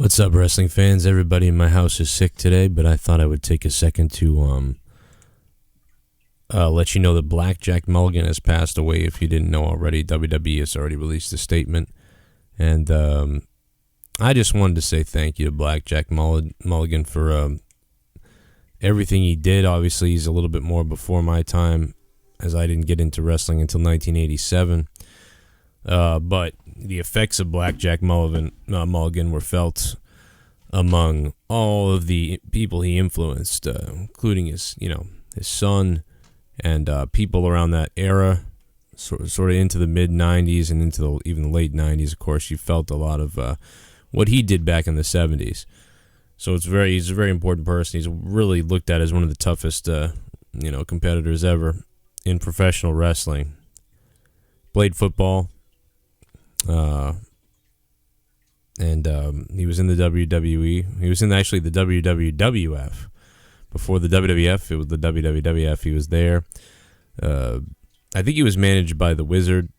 What's up, wrestling fans? Everybody in my house is sick today, but I thought I would take a second to let you know that Blackjack Mulligan has passed away. If you didn't know already, WWE has already released a statement. And I just wanted to say thank you to Blackjack Mulligan for everything he did. Obviously, he's a little bit more before my time, as I didn't get into wrestling until 1987. But the effects of Blackjack Mulligan were felt among all of the people he influenced, including his son and people around that era, sort of into the mid '90s and into even the late '90s. Of course, you felt a lot of what he did back in the '70s. So he's a very important person. He's really looked at as one of the toughest competitors ever in professional wrestling. Played football. And he was in the WWE. He was in actually the WWF. Before the WWF, it was the WWF. He was there. I think he was managed by the Wizard,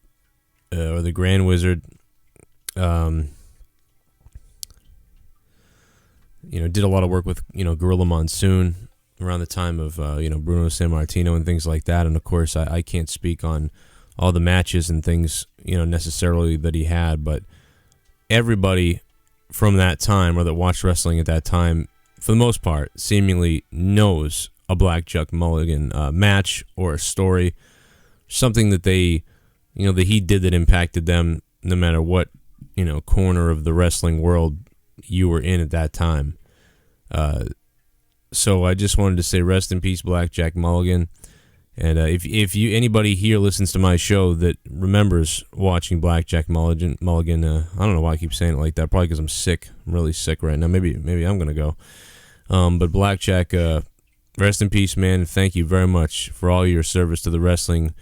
or the Grand Wizard. Did a lot of work with, Gorilla Monsoon around the time of, Bruno Sammartino and things like that. And, of course, I can't speak on all the matches and things, necessarily that he had, but everybody from that time or that watched wrestling at that time, for the most part, seemingly knows a Blackjack Mulligan match or a story, something that they, that he did that impacted them no matter what, corner of the wrestling world you were in at that time. So I just wanted to say rest in peace, Blackjack Mulligan. And if anybody here listens to my show that remembers watching Blackjack Mulligan, I don't know why I keep saying it like that. Probably because I'm sick. I'm really sick right now. Maybe I'm gonna go. But Blackjack, rest in peace, man. Thank you very much for all your service to the wrestling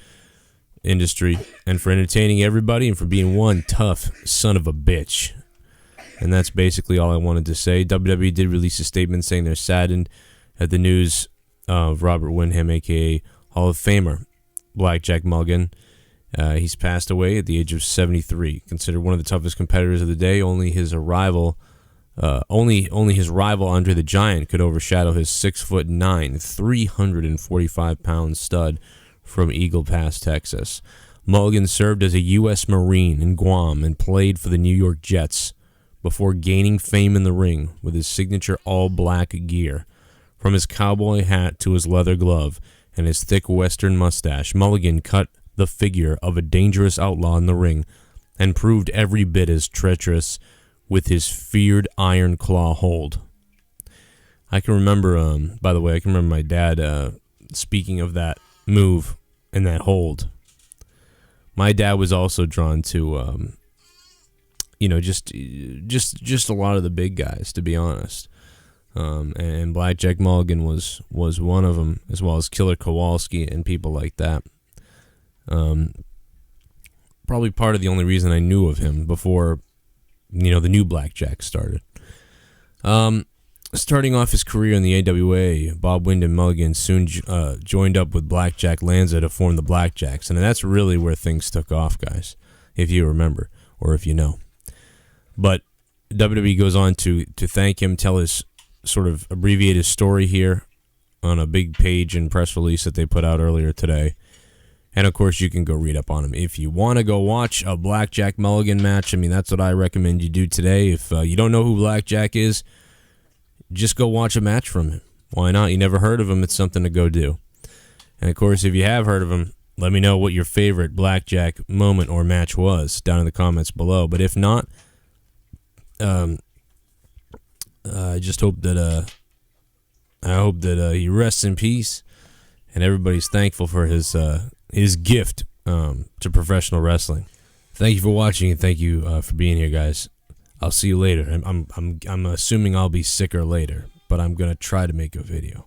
industry and for entertaining everybody and for being one tough son of a bitch. And that's basically all I wanted to say. WWE did release a statement saying they're saddened at the news of Robert Windham, a.k.a. Hall of Famer Blackjack Mulligan. He's passed away at the age of 73. Considered one of the toughest competitors of the day, only his rival Andre the Giant could overshadow his 6'9", 345-pound stud from Eagle Pass, Texas. Mulligan served as a U.S. Marine in Guam and played for the New York Jets before gaining fame in the ring with his signature all-black gear. From his cowboy hat to his leather glove and his thick western mustache, Mulligan cut the figure of a dangerous outlaw in the ring and proved every bit as treacherous with his feared iron claw hold. I can remember, by the way, my dad speaking of that move and that hold. My dad was also drawn to, just a lot of the big guys, to be honest. And Blackjack Mulligan was one of them, as well as Killer Kowalski and people like that. Probably part of the only reason I knew of him before, the new Blackjack started. Starting off his career in the AWA, Bob Windham Mulligan soon joined up with Blackjack Lanza to form the Blackjacks, and that's really where things took off, guys, if you remember, or if you know. But WWE goes on to thank him, tell his sort of abbreviated story here on a big page and press release that they put out earlier today. And, of course, you can go read up on him. If you want to go watch a Blackjack Mulligan match, that's what I recommend you do today. If you don't know who Blackjack is, just go watch a match from him. Why not? You never heard of him. It's something to go do. And, of course, if you have heard of him, let me know what your favorite Blackjack moment or match was down in the comments below. But if not, I just hope that he rests in peace, and everybody's thankful for his gift to professional wrestling. Thank you for watching, and thank you for being here, guys. I'll see you later. I'm assuming I'll be sicker later, but I'm gonna try to make a video.